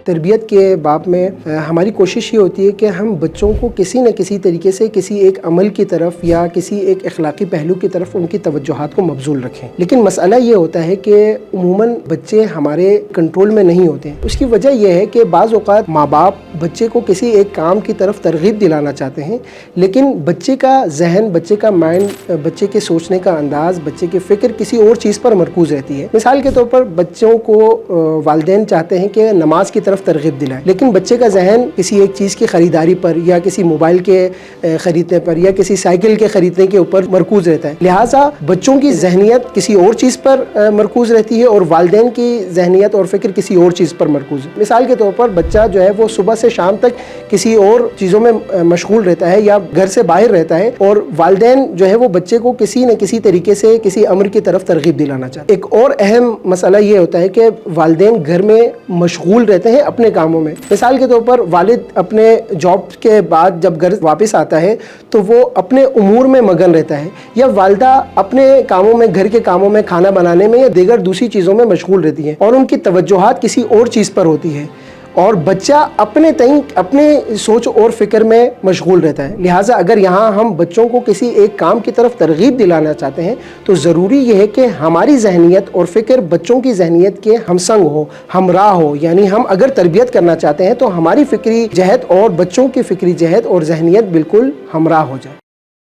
तरबियत के बाब में हमारी कोशिश ये होती है कि हम बच्चों को किसी न किसी तरीके से किसी एक अमल की तरफ या किसी एक अखलाकी पहलू की तरफ उनकी तवज्जुहात को मबजूल रखें। लेकिन मसला ये होता है कि उमूमन बच्चे हमारे कंट्रोल में नहीं होते हैं। उसकी वजह यह है कि बाज़ औक़ात माँ बाप बच्चे को किसी एक काम की तरफ तरगीब दिलाना चाहते हैं, लेकिन बच्चे का जहन, बच्चे का माइंड, बच्चे के सोचने का अंदाज़, बच्चे की फ़िक्र किसी और चीज़ पर मरकूज़ रहती है। मिसाल के तौर पर बच्चों को वालिदैन चाहते हैं कि नमाज की तरफ तरगीब दिलाएं, लेकिन बच्चे का जहन किसी एक चीज़ की ख़रीदारी पर या किसी मोबाइल के ख़रीदने पर या किसी साइकिल के ख़रीदने के ऊपर मरकूज़ रहता है। लिहाजा बच्चों की जहनियत किसी और चीज़ पर मरकूज़ रहती है और वालिदैन की जहनियत और फ़िक्र किसी और चीज़ पर मरकूज़ है। मिसाल के तौर पर बच्चा जो है वो सुबह से शाम तक किसी और चीज़ों में मशगूल रहता है या घर से बाहर रहता है, और वालिदैन जो है वो बच्चे को किसी न किसी तरीके से किसी अमर की तरफ तरगीब दिलाना चाहते हैं। एक और अहम मसला ये होता है कि वालिदैन घर में मशगूल रहते हैं अपने कामों में। मिसाल के तौर पर वालिद अपने जॉब के बाद जब घर वापस आता है तो वो अपने उमूर में मगन रहता है, या वालिदा अपने कामों में, घर के कामों में, खाना बनाने में या दीगर दूसरी चीज़ों में मशगूल रहती हैं और उनकी तवज्जुहात किसी और चीज़ पर होती है, और बच्चा अपने तय अपने सोच और फ़िक्र में मशगूल रहता है। लिहाजा अगर यहाँ हम बच्चों को किसी एक काम की तरफ तरगीब दिलाना चाहते हैं तो ज़रूरी ये है कि हमारी जहनियत और फ़िक्र बच्चों की जहनियत के हमसंग हो, हमराह हो। यानी हम अगर तरबियत करना चाहते हैं तो हमारी फ़िक्री जहत और बच्चों की फ़िक्री जहत और जहनियत बिल्कुल हमराह हो जाए।